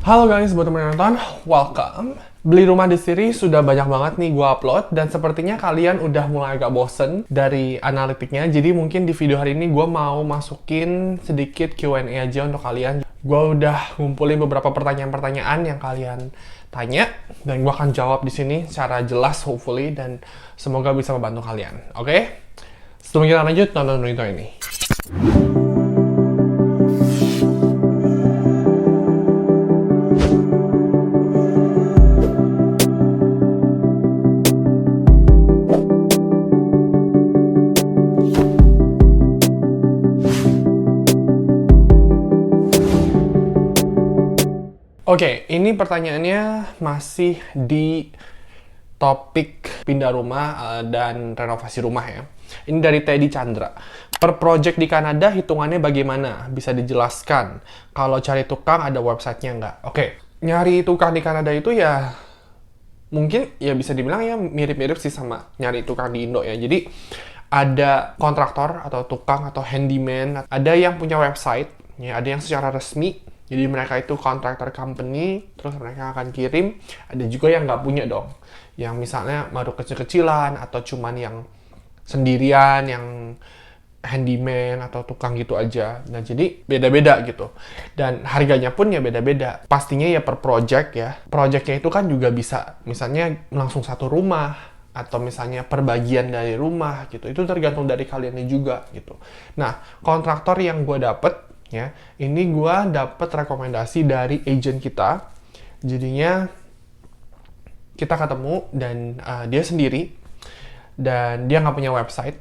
Halo guys, buat teman yang nonton, welcome. Beli rumah di sini sudah banyak banget nih gue upload, dan sepertinya kalian udah mulai agak bosen dari analitiknya. Jadi mungkin di video hari ini gue mau masukin sedikit Q&A aja untuk kalian. Gue udah ngumpulin beberapa pertanyaan-pertanyaan yang kalian tanya, dan gue akan jawab di sini secara jelas hopefully, dan semoga bisa membantu kalian. Oke? Sebelum kita lanjut, tonton video ini. Oke, ini pertanyaannya masih di topik pindah rumah dan renovasi rumah ya. Ini dari Teddy Chandra. Per project di Kanada hitungannya bagaimana? Bisa dijelaskan? Kalau cari tukang ada websitenya nggak? Oke, nyari tukang di Kanada itu ya mungkin ya bisa dibilang ya mirip-mirip sih sama nyari tukang di Indo ya. Jadi ada kontraktor atau tukang atau handyman, ada yang punya website, ya, ada yang secara resmi. Jadi mereka itu contractor company, terus mereka akan kirim. Ada juga yang nggak punya dong. Yang misalnya baru kecil-kecilan, atau cuman yang sendirian, yang handyman, atau tukang gitu aja. Nah, jadi beda-beda gitu. Dan harganya pun ya beda-beda. Pastinya ya per project ya. Projectnya itu kan juga bisa, misalnya langsung satu rumah, atau misalnya perbagian dari rumah gitu. Itu tergantung dari kaliannya juga gitu. Nah, kontraktor yang gue dapet, ya, ini gue dapet rekomendasi dari agent kita. Jadinya kita ketemu dan dia sendiri, dan dia nggak punya website,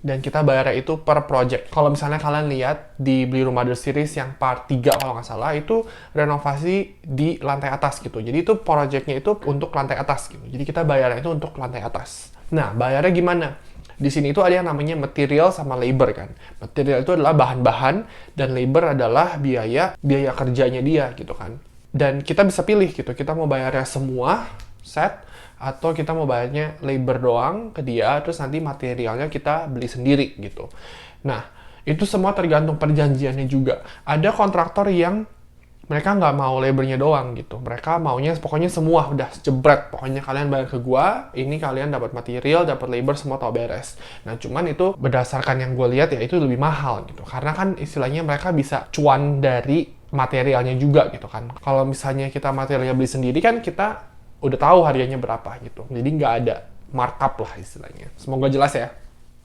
dan kita bayarnya itu per project. Kalau misalnya kalian lihat di Beli Rumah The Series yang part 3 kalau nggak salah, itu renovasi di lantai atas gitu. Jadi itu projectnya itu untuk lantai atas gitu. Jadi kita bayarnya itu untuk lantai atas. Nah, bayarnya gimana? Di sini itu ada yang namanya material sama labor kan. Material itu adalah bahan-bahan, dan labor adalah biaya kerjanya dia gitu kan. Dan kita bisa pilih gitu, kita mau bayarnya semua set, atau kita mau bayarnya labor doang ke dia, terus nanti materialnya kita beli sendiri gitu. Nah, itu semua tergantung perjanjiannya juga. Ada kontraktor yang mereka nggak mau labornya doang gitu. Mereka maunya pokoknya semua udah jebret. Pokoknya kalian bayar ke gua, ini kalian dapat material, dapat labor, semua tau beres. Nah, cuman itu berdasarkan yang gue lihat ya itu lebih mahal gitu. Karena kan istilahnya mereka bisa cuan dari materialnya juga gitu kan. Kalau misalnya kita materialnya beli sendiri kan kita udah tahu harganya berapa gitu. Jadi nggak ada markup lah istilahnya. Semoga jelas ya.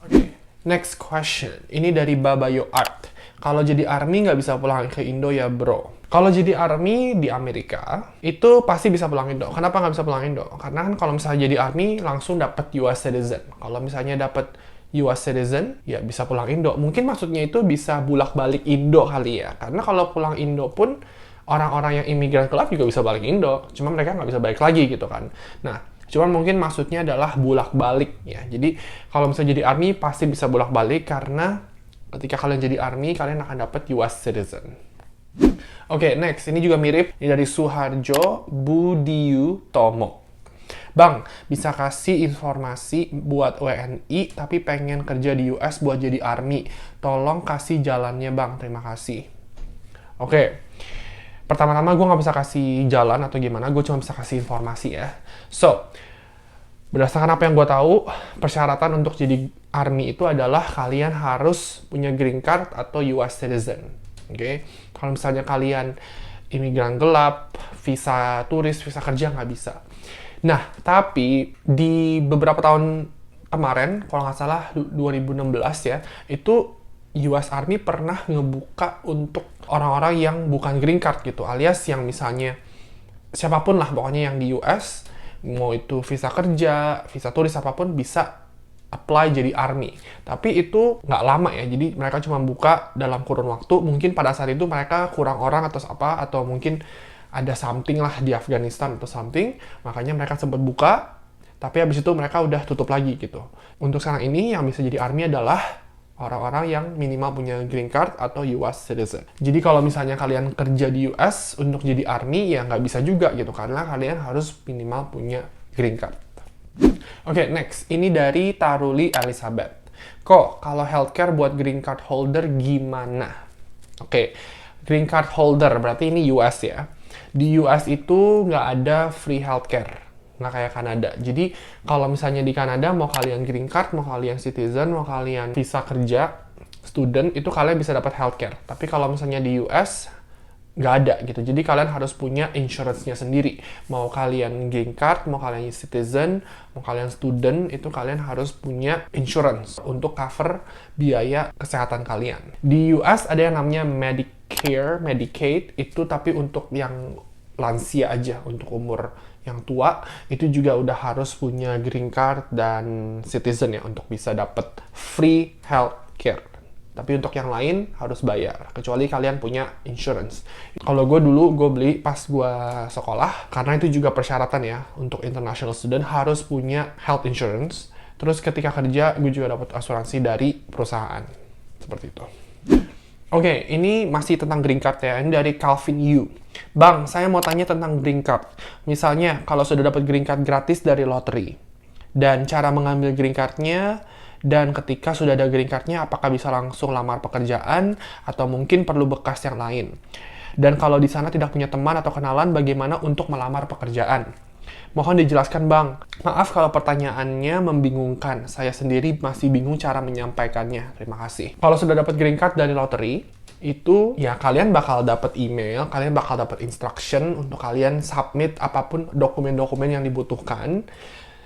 Oke. Next question. Ini dari Babayo Art. Kalau jadi ARMY nggak bisa pulang ke Indo ya bro? Kalau jadi ARMY di Amerika, itu pasti bisa pulang Indo. Kenapa nggak bisa pulang Indo? Karena kan kalau misalnya jadi ARMY, langsung dapat US citizen. Kalau misalnya dapat US citizen, ya bisa pulang Indo. Mungkin maksudnya itu bisa bulak-balik Indo kali ya. Karena kalau pulang Indo pun, orang-orang yang imigran gelap juga bisa balik Indo. Cuma mereka nggak bisa balik lagi gitu kan. Nah, cuman mungkin maksudnya adalah bulak-balik ya. Jadi, kalau misalnya jadi ARMY, pasti bisa bulak-balik karena ketika kalian jadi ARMY, kalian akan dapat US citizen. Oke, next. Ini juga mirip. Ini dari Suharjo Budiyu Tomo. Bang, bisa kasih informasi buat WNI tapi pengen kerja di US buat jadi ARMY. Tolong kasih jalannya bang, terima kasih. Oke. Pertama-tama gue nggak bisa kasih jalan atau gimana, gue cuma bisa kasih informasi ya. So, berdasarkan apa yang gue tahu, persyaratan untuk jadi ARMY itu adalah kalian harus punya green card atau US citizen. Oke, kalau misalnya kalian imigran gelap, visa turis, visa kerja nggak bisa. Nah, tapi di beberapa tahun kemarin, kalau nggak salah 2016 ya, itu US Army pernah ngebuka untuk orang-orang yang bukan green card gitu, alias yang misalnya siapapun lah pokoknya yang di US, mau itu visa kerja, visa turis, apapun bisa apply jadi ARMY. Tapi itu nggak lama ya, jadi mereka cuma buka dalam kurun waktu, mungkin pada saat itu mereka kurang orang atau apa, atau mungkin ada something lah di Afghanistan atau something, makanya mereka sempat buka, tapi habis itu mereka udah tutup lagi gitu. Untuk sekarang ini yang bisa jadi ARMY adalah orang-orang yang minimal punya green card atau US citizen. Jadi kalau misalnya kalian kerja di US untuk jadi ARMY, ya nggak bisa juga gitu, karena kalian harus minimal punya green card. Oke, next. Ini dari Taruli Elizabeth. Kok kalau healthcare buat green card holder gimana? Oke, green card holder berarti ini US ya. Di US itu nggak ada free healthcare, nggak kayak Kanada. Jadi kalau misalnya di Kanada, mau kalian green card, mau kalian citizen, mau kalian visa kerja, student, itu kalian bisa dapat healthcare. Tapi kalau misalnya di US, nggak ada gitu. Jadi kalian harus punya insurance-nya sendiri. Mau kalian green card, mau kalian citizen, mau kalian student, itu kalian harus punya insurance untuk cover biaya kesehatan kalian. Di US ada yang namanya Medicare, Medicaid, itu tapi untuk yang lansia aja, untuk umur yang tua, itu juga udah harus punya green card dan citizen ya untuk bisa dapat free health care. Tapi untuk yang lain harus bayar, kecuali kalian punya insurance. Kalau gue dulu, gue beli pas gue sekolah, karena itu juga persyaratan ya, untuk international student harus punya health insurance. Terus ketika kerja, gue juga dapat asuransi dari perusahaan. Seperti itu. Oke, ini masih tentang green card ya. Ini dari Calvin Yu. Bang, saya mau tanya tentang green card. Misalnya, kalau sudah dapat green card gratis dari lottery, dan cara mengambil green card-nya, dan ketika sudah ada green card-nya, apakah bisa langsung lamar pekerjaan, atau mungkin perlu bekas yang lain? Dan kalau di sana tidak punya teman atau kenalan, bagaimana untuk melamar pekerjaan? Mohon dijelaskan, Bang. Maaf kalau pertanyaannya membingungkan. Saya sendiri masih bingung cara menyampaikannya. Terima kasih. Kalau sudah dapat green card dari lottery, itu ya kalian bakal dapat email, kalian bakal dapat instruction untuk kalian submit apapun dokumen-dokumen yang dibutuhkan.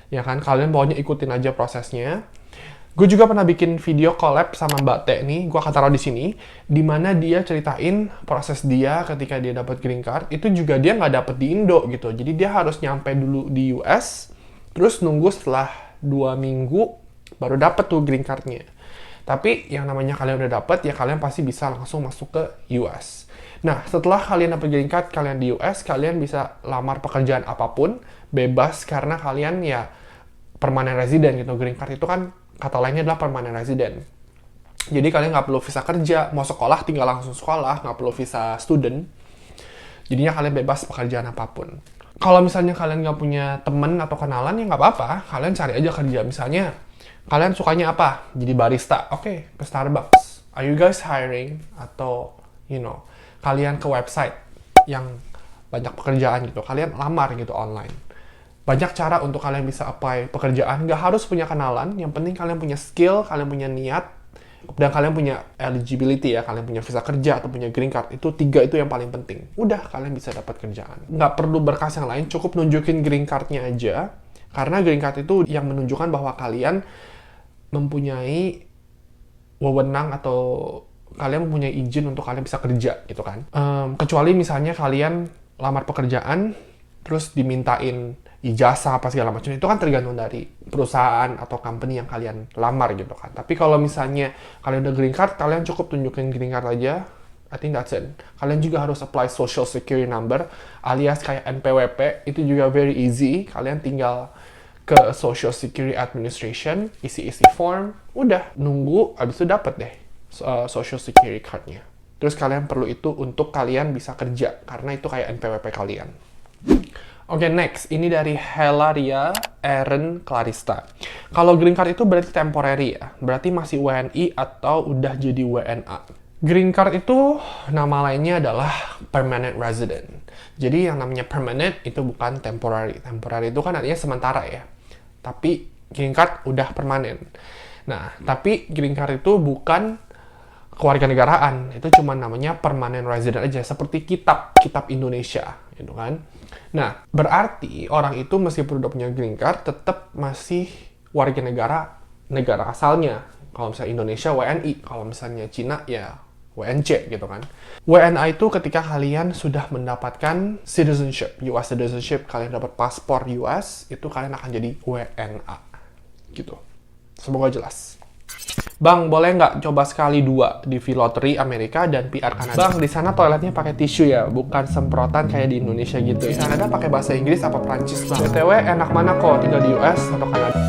Ya kan, kalian pokoknya ikutin aja prosesnya. Gue juga pernah bikin video collab sama Mbak T nih, gue akan taruh di sini, di mana dia ceritain proses dia ketika dia dapat green card. Itu juga dia nggak dapet di Indo gitu, jadi dia harus nyampe dulu di US, terus nunggu setelah 2 minggu baru dapet tuh green card-nya. Tapi yang namanya kalian udah dapet, ya kalian pasti bisa langsung masuk ke US. Nah, setelah kalian dapet green card, kalian di US, kalian bisa lamar pekerjaan apapun, bebas karena kalian ya permanent resident gitu. Green card itu kan kata lainnya adalah permanent resident. Jadi kalian nggak perlu visa kerja, mau sekolah tinggal langsung sekolah, nggak perlu visa student. Jadinya kalian bebas pekerjaan apapun. Kalau misalnya kalian nggak punya temen atau kenalan, ya nggak apa-apa. Kalian cari aja kerja. Misalnya, kalian sukanya apa? Jadi barista. Oke, ke Starbucks. Are you guys hiring? Atau, kalian ke website yang banyak pekerjaan gitu. Kalian lamar gitu online. Banyak cara untuk kalian bisa apply pekerjaan. Nggak harus punya kenalan. Yang penting kalian punya skill, kalian punya niat, dan kalian punya eligibility ya. Kalian punya visa kerja atau punya green card. Itu 3 itu yang paling penting. Udah, kalian bisa dapat kerjaan. Nggak perlu berkas yang lain, cukup nunjukin green card-nya aja. Karena green card itu yang menunjukkan bahwa kalian mempunyai wewenang atau kalian mempunyai izin untuk kalian bisa kerja gitu kan. Kecuali misalnya kalian lamar pekerjaan, terus dimintain ijazah apa segala macam, itu kan tergantung dari perusahaan atau company yang kalian lamar gitu kan. Tapi kalau misalnya kalian udah green card, kalian cukup tunjukin green card aja. I think that's it. Kalian juga harus apply social security number alias kayak NPWP, itu juga very easy. Kalian tinggal ke Social Security Administration, isi-isi form, udah nunggu, abis itu dapat deh social security card-nya. Terus kalian perlu itu untuk kalian bisa kerja, karena itu kayak NPWP kalian. Oke, next. Ini dari Helaria Erin Clarista. Kalau green card itu berarti temporary ya? Berarti masih WNI atau udah jadi WNA? Green card itu nama lainnya adalah permanent resident. Jadi yang namanya permanent itu bukan temporary. Temporary itu kan artinya sementara ya. Tapi green card udah permanen. Nah, tapi green card itu bukan kewarganegaraan. Itu cuma namanya permanent resident aja. Seperti kitab Indonesia gitu kan. Nah, berarti orang itu meskipun udah punya green card, tetap masih warga negara asalnya. Kalau misalnya Indonesia, WNI. Kalau misalnya Cina, ya WNC gitu kan. WNA itu ketika kalian sudah mendapatkan citizenship, US citizenship, kalian dapat paspor US, itu kalian akan jadi WNA. Gitu. Semoga jelas. Bang, boleh nggak coba sekali 2 di V-Lottery Amerika dan PR Kanada? Bang, di sana toiletnya pakai tisu ya, bukan semprotan kayak di Indonesia gitu. Di Kanada pakai bahasa Inggris apa Prancis, Bang? BTW, enak mana kok tinggal di US atau Kanada?